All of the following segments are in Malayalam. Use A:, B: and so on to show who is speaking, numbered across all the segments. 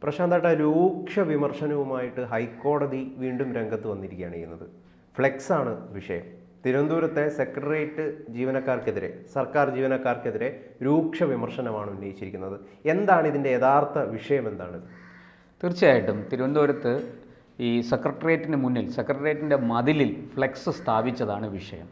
A: പ്രശാന്തേട്ട, രൂക്ഷ വിമർശനവുമായിട്ട് ഹൈക്കോടതി വീണ്ടും രംഗത്ത് വന്നിരിക്കുകയാണ് ചെയ്യുന്നത്. ഫ്ലെക്സാണ് വിഷയം. തിരുവനന്തപുരത്തെ സെക്രട്ടേറിയറ്റ് ജീവനക്കാർക്കെതിരെ, സർക്കാർ ജീവനക്കാർക്കെതിരെ രൂക്ഷ വിമർശനമാണ് ഉന്നയിച്ചിരിക്കുന്നത്. എന്താണ് ഇതിൻ്റെ യഥാർത്ഥ വിഷയം? എന്താണ്?
B: തീർച്ചയായിട്ടും തിരുവനന്തപുരത്ത് ഈ സെക്രട്ടേറിയറ്റിന് മുന്നിൽ, സെക്രട്ടേറിയറ്റിൻ്റെ മതിലിൽ ഫ്ലെക്സ് സ്ഥാപിച്ചതാണ് വിഷയം.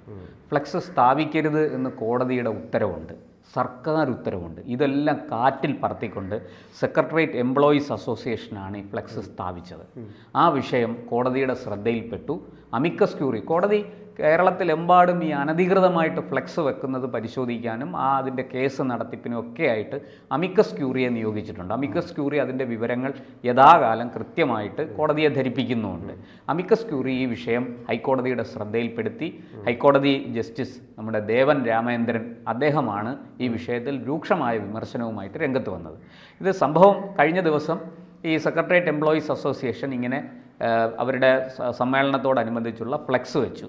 B: ഫ്ലെക്സ് സ്ഥാപിക്കരുത് എന്ന് കോടതിയുടെ ഉത്തരവുണ്ട്, സർക്കാർ ഉത്തരവുണ്ട്. ഇതെല്ലാം കാറ്റിൽ പറത്തിക്കൊണ്ട് സെക്രട്ടേറിയറ്റ് എംപ്ലോയീസ് അസോസിയേഷനാണ് ഈ ഫ്ലെക്സ് സ്ഥാപിച്ചത്. ആ വിഷയം കോടതിയുടെ ശ്രദ്ധയിൽപ്പെട്ടു. അമിക്കസ് ക്യൂറി, കോടതി കേരളത്തിലെമ്പാടും ഈ അനധികൃതമായിട്ട് ഫ്ലെക്സ് വെക്കുന്നത് പരിശോധിക്കാനും അതിൻ്റെ കേസ് നടത്തിപ്പിനും ഒക്കെ ആയിട്ട് അമിക്കസ് ക്യൂറിയെ നിയോഗിച്ചിട്ടുണ്ട്. അമിക്കസ് ക്യൂറി അതിൻ്റെ വിവരങ്ങൾ യഥാകാലം കൃത്യമായിട്ട് കോടതിയെ ധരിപ്പിക്കുന്നുമുണ്ട്. അമിക്കസ് ക്യൂറി ഈ വിഷയം ഹൈക്കോടതിയുടെ ശ്രദ്ധയിൽപ്പെടുത്തി. ഹൈക്കോടതി ജസ്റ്റിസ് നമ്മുടെ ദേവൻ രാമേന്ദ്രൻ, അദ്ദേഹമാണ് ഈ വിഷയത്തിൽ രൂക്ഷമായ വിമർശനവുമായിട്ട് രംഗത്ത് വന്നത്. ഇത് സംഭവം കഴിഞ്ഞ ദിവസം ഈ സെക്രട്ടേറിയറ്റ് എംപ്ലോയീസ് അസോസിയേഷൻ ഇങ്ങനെ അവരുടെ സമ്മേളനത്തോടനുബന്ധിച്ചുള്ള ഫ്ലെക്സ് വെച്ചു.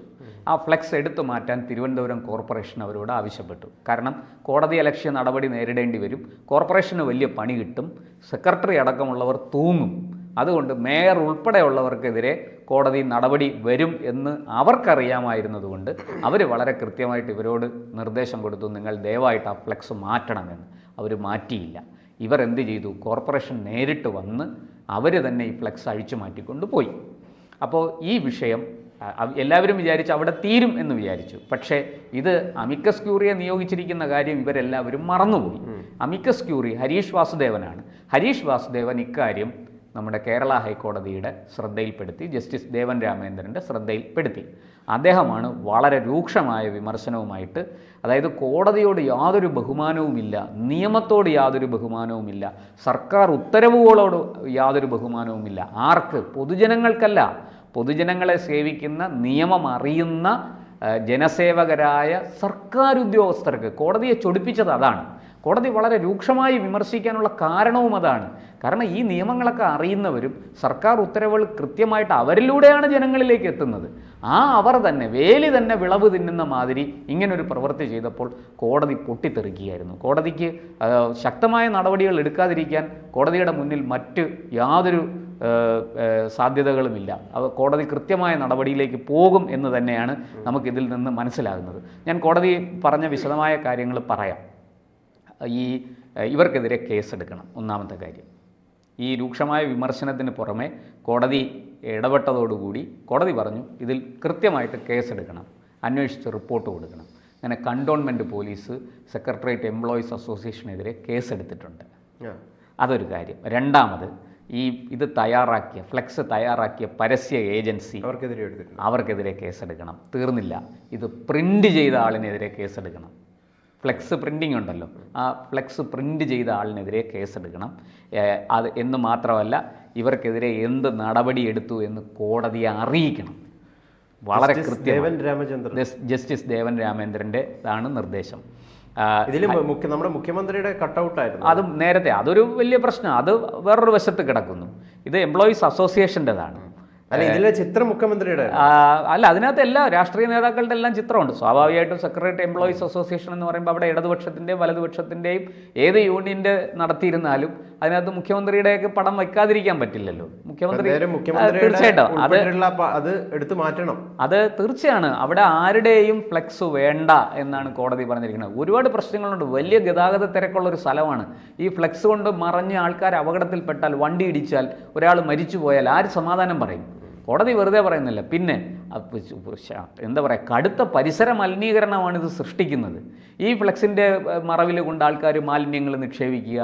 B: ആ ഫ്ലെക്സ് എടുത്തു മാറ്റാൻ തിരുവനന്തപുരം കോർപ്പറേഷൻ അവരോട് ആവശ്യപ്പെട്ടു. കാരണം കോടതി അലക്ഷ്യ നടപടി നേരിടേണ്ടി വരും, കോർപ്പറേഷന് വലിയ പണി കിട്ടും, സെക്രട്ടറി അടക്കമുള്ളവർ തൂങ്ങും. അതുകൊണ്ട് മേയർ ഉൾപ്പെടെയുള്ളവർക്കെതിരെ കോടതി നടപടി വരും എന്ന് അവർക്കറിയാമായിരുന്നതുകൊണ്ട് അവർ വളരെ കൃത്യമായിട്ട് ഇവരോട് നിർദ്ദേശം കൊടുത്തു, നിങ്ങൾ ദയവായിട്ട് ആ ഫ്ലെക്സ് മാറ്റണമെന്ന്. അവർ മാറ്റിയില്ല. ഇവർ എന്ത് ചെയ്തു? കോർപ്പറേഷൻ നേരിട്ട് വന്ന് അവർ തന്നെ ഈ ഫ്ലെക്സ് അഴിച്ചു മാറ്റിക്കൊണ്ട് പോയി. അപ്പോൾ ഈ വിഷയം എല്ലാവരും വിചാരിച്ചു അവിടെ തീരും എന്ന് വിചാരിച്ചു. പക്ഷേ ഇത് അമിക്കസ് ക്യൂറിയെ നിയോഗിച്ചിരിക്കുന്ന കാര്യം ഇവരെല്ലാവരും മറന്നുപോയി. അമിക്കസ് ക്യൂറി ഹരീഷ് വാസുദേവനാണ്. ഹരീഷ് വാസുദേവൻ ഇക്കാര്യം നമ്മുടെ കേരള ഹൈക്കോടതിയുടെ ശ്രദ്ധയിൽപ്പെടുത്തി, ജസ്റ്റിസ് ദേവൻ രാമേന്ദ്രൻ്റെ ശ്രദ്ധയിൽപ്പെടുത്തി. അദ്ദേഹമാണ് വളരെ രൂക്ഷമായ വിമർശനവുമായിട്ട്, അതായത് കോടതിയോട് യാതൊരു ബഹുമാനവുമില്ല, നിയമത്തോട് യാതൊരു ബഹുമാനവുമില്ല, സർക്കാർ ഉത്തരവുകളോട് യാതൊരു ബഹുമാനവുമില്ല. ആർക്ക്? പൊതുജനങ്ങൾക്കല്ല. പൊതുജനങ്ങളെ സേവിക്കുന്ന, നിയമം അറിയുന്ന ജനസേവകരായ സർക്കാർ ഉദ്യോഗസ്ഥർക്ക്. കോടതിയെ ചൊടിപ്പിച്ചത് അതാണ്. കോടതി വളരെ രൂക്ഷമായി വിമർശിക്കാനുള്ള കാരണവും അതാണ്. കാരണം ഈ നിയമങ്ങളൊക്കെ അറിയുന്നവരും സർക്കാർ ഉത്തരവുകൾ കൃത്യമായിട്ട് അവരിലൂടെയാണ് ജനങ്ങളിലേക്ക് എത്തുന്നത്. അവർ തന്നെ വേലി തന്നെ വിളവ് തിന്നുന്ന മാതിരി ഇങ്ങനൊരു പ്രവൃത്തി ചെയ്തപ്പോൾ കോടതി പൊട്ടിത്തെറിക്കുകയായിരുന്നു. കോടതിക്ക് ശക്തമായ നടപടികൾ എടുക്കാതിരിക്കാൻ കോടതിയുടെ മുന്നിൽ മറ്റ് യാതൊരു സാധ്യതകളുമില്ല. കോടതി കൃത്യമായ നടപടിയിലേക്ക് പോകും എന്ന് തന്നെയാണ് നമുക്കിതിൽ നിന്ന് മനസ്സിലാകുന്നത്. ഞാൻ കോടതി പറഞ്ഞ വിശദമായ കാര്യങ്ങൾ പറയാം. ഇവർക്കെതിരെ കേസെടുക്കണം. ഒന്നാമത്തെ കാര്യം, ഈ രൂക്ഷമായ വിമർശനത്തിന് പുറമെ കോടതി ഇടപെട്ടതോടുകൂടി കോടതി പറഞ്ഞു ഇതിൽ കൃത്യമായിട്ട് കേസെടുക്കണം, അന്വേഷിച്ച് റിപ്പോർട്ട് കൊടുക്കണം. അങ്ങനെ കണ്ടോൺമെൻറ്റ് പോലീസ് സെക്രട്ടേറിയറ്റ് എംപ്ലോയീസ് അസോസിയേഷനെതിരെ കേസെടുത്തിട്ടുണ്ട്. അതൊരു കാര്യം. രണ്ടാമത്, ഇത് തയ്യാറാക്കിയ ഫ്ലെക്സ് തയ്യാറാക്കിയ പരസ്യ ഏജൻസി അവർക്കെതിരെ കേസെടുക്കണം. തീർന്നില്ല, ഇത് പ്രിൻ്റ് ചെയ്ത ആളിനെതിരെ കേസെടുക്കണം. ഫ്ലെക്സ് പ്രിൻറ്റിംഗ് ഉണ്ടല്ലോ, ആ ഫ്ലെക്സ് പ്രിൻ്റ് ചെയ്ത ആളിനെതിരെ കേസെടുക്കണം. അത് എന്ന് മാത്രമല്ല, ഇവർക്കെതിരെ എന്ത് നടപടി എടുത്തു എന്ന് കോടതിയെ അറിയിക്കണം. വളരെ കൃത്യം. ജസ്റ്റിസ് ദേവൻ രാമേന്ദ്രൻ്റെ ആണ് നിർദ്ദേശം.
A: ഇതിൽ നമ്മുടെ മുഖ്യമന്ത്രിയുടെ കട്ടൗട്ടായിരുന്നു.
B: അതും നേരത്തെ അതൊരു വലിയ പ്രശ്നം, അത് വേറൊരു വശത്ത് കിടക്കുന്നു. ഇത് എംപ്ലോയീസ് അസോസിയേഷൻ്റെതാണ്.
A: ഇതിലെ ചിത്രം മുഖ്യമന്ത്രിയുടെ
B: അല്ല, അതിനകത്ത് എല്ലാ രാഷ്ട്രീയ നേതാക്കളുടെ എല്ലാം ചിത്രമുണ്ട്. സ്വാഭാവികമായിട്ടും സെക്രട്ടേറിയറ്റ് എംപ്ലോയീസ് അസോസിയേഷൻ എന്ന് പറയുമ്പോൾ അവിടെ ഇടതുപക്ഷത്തിൻ്റെയും വലതുപക്ഷത്തിൻ്റെയും ഏത് യൂണിയൻ്റെ നടത്തിയിരുന്നാലും അതിനകത്ത് മുഖ്യമന്ത്രിയുടെയൊക്കെ പടം വയ്ക്കാതിരിക്കാൻ പറ്റില്ലല്ലോ. മുഖ്യമന്ത്രി തീർച്ചയായിട്ടും
A: അത് എടുത്തു മാറ്റണം.
B: അത് തീർച്ചയാണ്. അവിടെ ആരുടെയും ഫ്ലെക്സ് വേണ്ട എന്നാണ് കോടതി പറഞ്ഞിരിക്കുന്നത്. ഒരുപാട് പ്രശ്നങ്ങളുണ്ട്. വലിയ ഗതാഗത തിരക്കുള്ളൊരു സ്ഥലമാണ്. ഈ ഫ്ലെക്സ് കൊണ്ട് മറഞ്ഞ് ആൾക്കാർ അപകടത്തിൽപ്പെട്ടാൽ, വണ്ടി ഇടിച്ചാൽ, ഒരാൾ മരിച്ചു പോയാൽ ആര് സമാധാനം പറയും? കോടതി വെറുതെ പറയുന്നില്ല. പിന്നെ എന്താ പറയുക, കടുത്ത പരിസര മലിനീകരണമാണ് ഇത് സൃഷ്ടിക്കുന്നത്. ഈ ഫ്ലെക്സിൻ്റെ മറവിൽ കൊണ്ട് ആൾക്കാർ മാലിന്യങ്ങൾ നിക്ഷേപിക്കുക,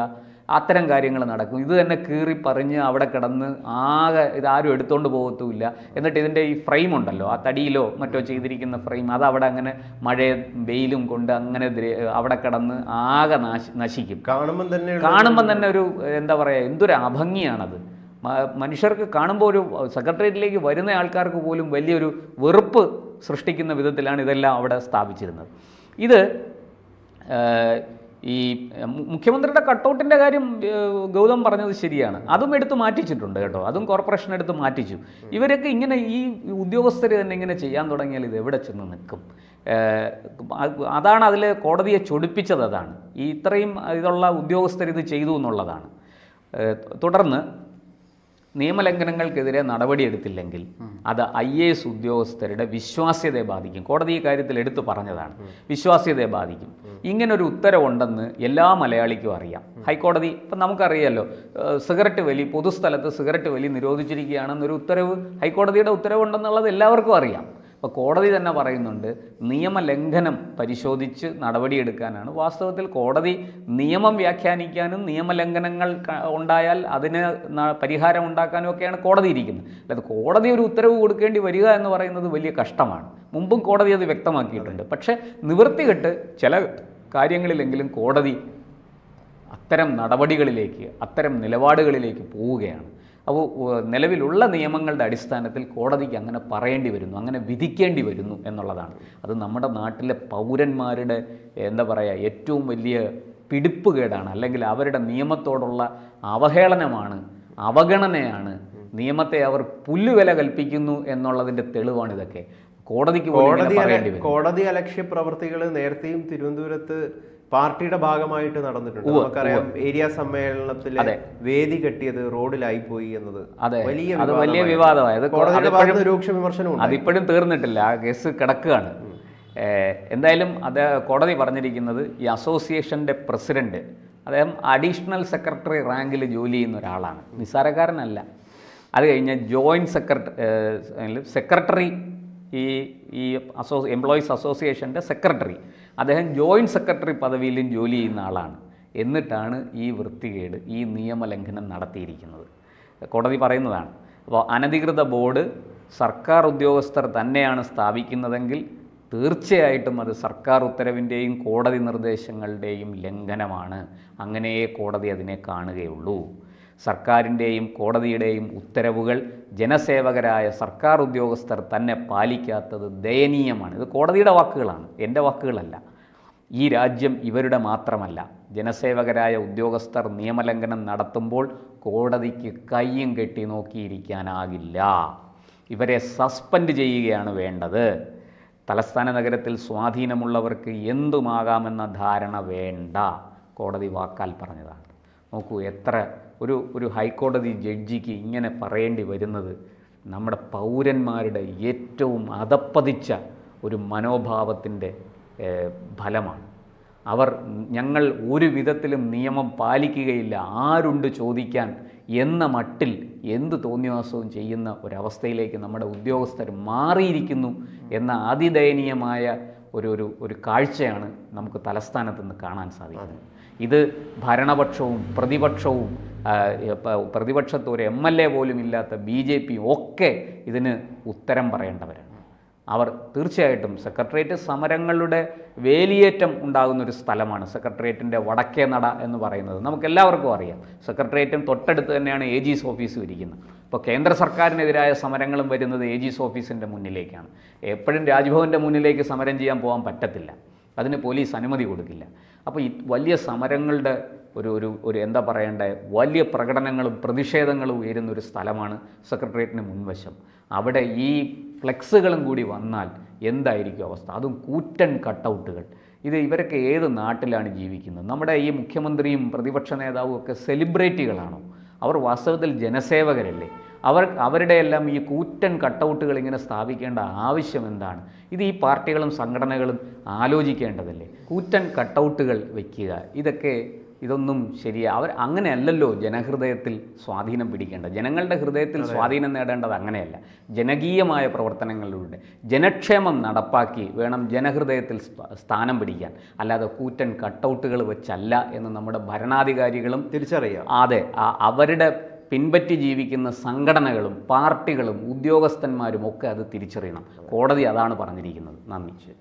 B: അത്തരം കാര്യങ്ങൾ നടക്കും. ഇത് തന്നെ കീറി പറഞ്ഞ് അവിടെ കിടന്ന് ആകെ ഇതാരും എടുത്തുകൊണ്ട് പോകത്തുമില്ല. എന്നിട്ട് ഇതിൻ്റെ ഈ ഫ്രെയിം ഉണ്ടല്ലോ, ആ തടിയിലോ മറ്റോ ചെയ്തിരിക്കുന്ന ഫ്രെയിം, അത് അവിടെ അങ്ങനെ മഴയും വെയിലും കൊണ്ട് അങ്ങനെ അവിടെ കിടന്ന് ആകെ നശിക്കും. കാണുമ്പം തന്നെ ഒരു എന്താ പറയുക, എന്തൊരു അഭംഗിയാണത്. മനുഷ്യർക്ക് കാണുമ്പോൾ, ഒരു സെക്രട്ടേറിയറ്റിലേക്ക് വരുന്ന ആൾക്കാർക്ക് പോലും വലിയൊരു വെറുപ്പ് സൃഷ്ടിക്കുന്ന വിധത്തിലാണ് ഇതെല്ലാം അവിടെ സ്ഥാപിച്ചിരുന്നത്. ഇത് ഈ മുഖ്യമന്ത്രിയുടെ കട്ടൗട്ടിൻ്റെ കാര്യം ഗൗതം പറഞ്ഞത് ശരിയാണ്. അതും എടുത്ത് മാറ്റിച്ചിട്ടുണ്ട് കേട്ടോ, അതും കോർപ്പറേഷൻ എടുത്ത് മാറ്റിച്ചു. ഇവരൊക്കെ ഇങ്ങനെ ഈ ഉദ്യോഗസ്ഥർ തന്നെ ഇങ്ങനെ ചെയ്യാൻ തുടങ്ങിയാൽ ഇത് എവിടെ ചെന്ന് നിൽക്കും? അതാണ് അതിൽ കോടതിയെ ചൊടിപ്പിച്ചത്. അതാണ് ഈ ഇത്രയും ഇതുള്ള ഉദ്യോഗസ്ഥർ ഇത് ചെയ്തു എന്നുള്ളതാണ്. തുടർന്ന് നിയമലംഘനങ്ങൾക്കെതിരെ നടപടിയെടുത്തില്ലെങ്കിൽ അത് IAS ഉദ്യോഗസ്ഥരുടെ വിശ്വാസ്യതയെ ബാധിക്കും. കോടതി ഈ കാര്യത്തിൽ എടുത്തു പറഞ്ഞതാണ്, വിശ്വാസ്യതയെ ബാധിക്കും. ഇങ്ങനൊരു ഉത്തരവുണ്ടെന്ന് എല്ലാ മലയാളിക്കും അറിയാം. ഹൈക്കോടതി ഇപ്പം നമുക്കറിയാമല്ലോ, സിഗരറ്റ് വലി പൊതുസ്ഥലത്ത് സിഗരറ്റ് വലി നിരോധിച്ചിരിക്കുകയാണെന്നൊരു ഉത്തരവ്, ഹൈക്കോടതിയുടെ ഉത്തരവുണ്ടെന്നുള്ളത് എല്ലാവർക്കും അറിയാം. അപ്പോൾ കോടതി തന്നെ പറയുന്നുണ്ട് നിയമലംഘനം പരിശോധിച്ച് നടപടിയെടുക്കാനാണ്. വാസ്തവത്തിൽ കോടതി നിയമം വ്യാഖ്യാനിക്കാനും നിയമലംഘനങ്ങൾ ഉണ്ടായാൽ അതിന് പരിഹാരം ഉണ്ടാക്കാനും ഒക്കെയാണ് കോടതി ഇരിക്കുന്നത്. അല്ലാതെ കോടതി ഒരു ഉത്തരവ് കൊടുക്കേണ്ടി വരിക എന്ന് പറയുന്നത് വലിയ കഷ്ടമാണ്. മുമ്പും കോടതി അത് വ്യക്തമാക്കിയിട്ടുണ്ട്. പക്ഷേ നിവൃത്തികെട്ട് ചില കാര്യങ്ങളിലെങ്കിലും കോടതി അത്തരം നടപടികളിലേക്ക്, അത്തരം നിലപാടുകളിലേക്ക് പോവുകയാണ്. അപ്പോൾ നിലവിലുള്ള നിയമങ്ങളുടെ അടിസ്ഥാനത്തിൽ കോടതിക്ക് അങ്ങനെ പറയേണ്ടി വരുന്നു, അങ്ങനെ വിധിക്കേണ്ടി വരുന്നു എന്നുള്ളതാണ്. അത് നമ്മുടെ നാട്ടിലെ പൗരന്മാരുടെ എന്താ പറയുക ഏറ്റവും വലിയ പിടിപ്പുകേടാണ്, അല്ലെങ്കിൽ അവരുടെ നിയമത്തോടുള്ള അവഹേളനമാണ്, അവഗണനയാണ്. നിയമത്തെ അവർ പുല്ലുവില കൽപ്പിക്കുന്നു എന്നുള്ളതിൻ്റെ തെളിവാണിതൊക്കെ. കോടതിക്ക്
A: കോടതി അലക്ഷ്യ പ്രവർത്തികൾ നേരത്തെയും തിരുവനന്തപുരത്ത് പാർട്ടിയുടെ ഭാഗമായിട്ട് നടന്നിട്ടുണ്ട്. നമുക്കറിയാം, ഏരിയ സമ്മേളനത്തിലെ വേദി കെട്ടിയത് റോഡിലായി പോയി എന്നത്
B: വലിയ വിവാദമായത്.
A: രൂക്ഷ വിമർശനവും
B: അതിപ്പോഴും തീർന്നിട്ടില്ല, ആ കേസ് കിടക്കുകയാണ്. എന്തായാലും അത് കോടതി പറഞ്ഞിരിക്കുന്നത് ഈ അസോസിയേഷൻ്റെ പ്രസിഡന്റ്, അദ്ദേഹം അഡീഷണൽ സെക്രട്ടറി റാങ്കിൽ ജോലി ചെയ്യുന്ന ഒരാളാണ്, നിസ്സാരക്കാരനല്ല. അത് കഴിഞ്ഞ് ജോയിൻറ്റ് സെക്രട്ടറി ഈ എംപ്ലോയീസ് അസോസിയേഷൻ്റെ സെക്രട്ടറി, അദ്ദേഹം ജോയിൻറ്റ് സെക്രട്ടറി പദവിയിലും ജോലി ചെയ്യുന്ന ആളാണ്. എന്നിട്ടാണ് ഈ വൃത്തികേട്, ഈ നിയമലംഘനം നടത്തിയിരിക്കുന്നത്. കോടതി പറയുന്നതാണ്. അപ്പോൾ അനധികൃത ബോർഡ് സർക്കാർ ഉദ്യോഗസ്ഥർ തന്നെയാണ് സ്ഥാപിക്കുന്നതെങ്കിൽ തീർച്ചയായിട്ടും അത് സർക്കാർ ഉത്തരവിൻ്റെയും കോടതി നിർദ്ദേശങ്ങളുടെയും ലംഘനമാണ്. അങ്ങനെയേ കോടതി അതിനെ കാണുകയുള്ളൂ. സർക്കാരിൻ്റെയും കോടതിയുടെയും ഉത്തരവുകൾ ജനസേവകരായ സർക്കാർ ഉദ്യോഗസ്ഥർ തന്നെ പാലിക്കാത്തത് ദയനീയമാണ്. ഇത് കോടതിയുടെ വാക്കുകളാണ്, എൻ്റെ വാക്കുകളല്ല. ഈ രാജ്യം ഇവരുടെ മാത്രമല്ല. ജനസേവകരായ ഉദ്യോഗസ്ഥർ നിയമലംഘനം നടത്തുമ്പോൾ കോടതിക്ക് കയ്യും കെട്ടി നോക്കിയിരിക്കാനാകില്ല. ഇവരെ സസ്പെൻഡ് ചെയ്യുകയാണ് വേണ്ടത്. തലസ്ഥാന നഗരത്തിൽ സ്വാധീനമുള്ളവർക്ക് എന്തുമാകാമെന്ന ധാരണ വേണ്ട. കോടതി വാക്കാൽ പറഞ്ഞതാണ്. നോക്കൂ, എത്ര ഒരു ഹൈക്കോടതി ജഡ്ജിക്ക് ഇങ്ങനെ പറയേണ്ടി വരുന്നത് നമ്മുടെ പൗരന്മാരുടെ ഏറ്റവും അധപ്പതിച്ച ഒരു മനോഭാവത്തിൻ്റെ ഫലമാണ്. ഞങ്ങൾ ഒരു വിധത്തിലും നിയമം പാലിക്കുകയില്ല, ആരുണ്ട് ചോദിക്കാൻ എന്ന മട്ടിൽ എന്ത് തോന്നിവാസവും ചെയ്യുന്ന ഒരവസ്ഥയിലേക്ക് നമ്മുടെ ഉദ്യോഗസ്ഥർ മാറിയിരിക്കുന്നു എന്ന അതിദയനീയമായ ഒരു കാഴ്ചയാണ് നമുക്ക് തലസ്ഥാനത്ത് നിന്ന് കാണാൻ സാധിക്കുന്നത്. ഇത് ഭരണപക്ഷവും പ്രതിപക്ഷത്ത് ഒരു MLA പോലും ഇല്ലാത്ത BJP ഒക്കെ ഇതിന് ഉത്തരം പറയേണ്ടവരാണ്. അവർ തീർച്ചയായിട്ടും സെക്രട്ടേറിയറ്റ് സമരങ്ങളുടെ വേലിയേറ്റം ഉണ്ടാകുന്നൊരു സ്ഥലമാണ് സെക്രട്ടേറിയറ്റിൻ്റെ വടക്കേ നട എന്ന് പറയുന്നത്. നമുക്കെല്ലാവർക്കും അറിയാം. സെക്രട്ടേറിയറ്റും തൊട്ടടുത്ത് തന്നെയാണ് AG's ഓഫീസും ഇരിക്കുന്നത്. ഇപ്പോൾ കേന്ദ്ര സർക്കാരിനെതിരായ സമരങ്ങളും വരുന്നത് AG's ഓഫീസിൻ്റെ മുന്നിലേക്കാണ്. എപ്പോഴും രാജ്ഭവൻ്റെ മുന്നിലേക്ക് സമരം ചെയ്യാൻ പോകാൻ പറ്റത്തില്ല, അതിന് പോലീസ് അനുമതി കൊടുക്കില്ല. അപ്പോൾ ഈ വലിയ സമരങ്ങളുടെ ഒരു എന്താ പറയേണ്ടത്, വലിയ പ്രകടനങ്ങളും പ്രതിഷേധങ്ങളും ഉയരുന്നൊരു സ്ഥലമാണ് സെക്രട്ടേറിയറ്റിന് മുൻവശം. അവിടെ ഈ ഫ്ലെക്സുകളും കൂടി വന്നാൽ എന്തായിരിക്കും അവസ്ഥ? അതും കൂറ്റൻ കട്ടൗട്ടുകൾ. ഇവരൊക്കെ ഏത് നാട്ടിലാണ് ജീവിക്കുന്നത്? നമ്മുടെ ഈ മുഖ്യമന്ത്രിയും പ്രതിപക്ഷ നേതാവും ഒക്കെ സെലിബ്രിറ്റികളാണോ? അവർ വാസ്തവത്തിൽ ജനസേവകരല്ലേ? അവരുടെ എല്ലാം ഈ കൂറ്റൻ കട്ടൗട്ടുകൾ ഇങ്ങനെ സ്ഥാപിക്കേണ്ട ആവശ്യം എന്താണ്? ഇത് ഈ പാർട്ടികളും സംഘടനകളും ആലോചിക്കേണ്ടതല്ലേ? കൂറ്റൻ കട്ടൗട്ടുകൾ വയ്ക്കുക, ഇതൊന്നും ശരിയാ. അങ്ങനെയല്ലല്ലോ ജനഹൃദയത്തിൽ സ്വാധീനം പിടിക്കേണ്ടത്. ജനങ്ങളുടെ ഹൃദയത്തിൽ സ്വാധീനം നേടേണ്ടത് അങ്ങനെയല്ല. ജനകീയമായ പ്രവർത്തനങ്ങളിലൂടെ ജനക്ഷേമം നടപ്പാക്കി വേണം ജനഹൃദയത്തിൽ സ്ഥാനം പിടിക്കാൻ, അല്ലാതെ കൂറ്റൻ കട്ടൗട്ടുകൾ വെച്ചല്ല എന്ന് നമ്മുടെ ഭരണാധികാരികളും തിരിച്ചറിയാം. അതെ, അവരുടെ പിൻപറ്റി ജീവിക്കുന്ന സംഘടനകളും പാർട്ടികളും ഉദ്യോഗസ്ഥന്മാരും ഒക്കെ അത് തിരിച്ചറിയണം. കോടതി അതാണ് പറഞ്ഞിരിക്കുന്നത്. നന്ദി.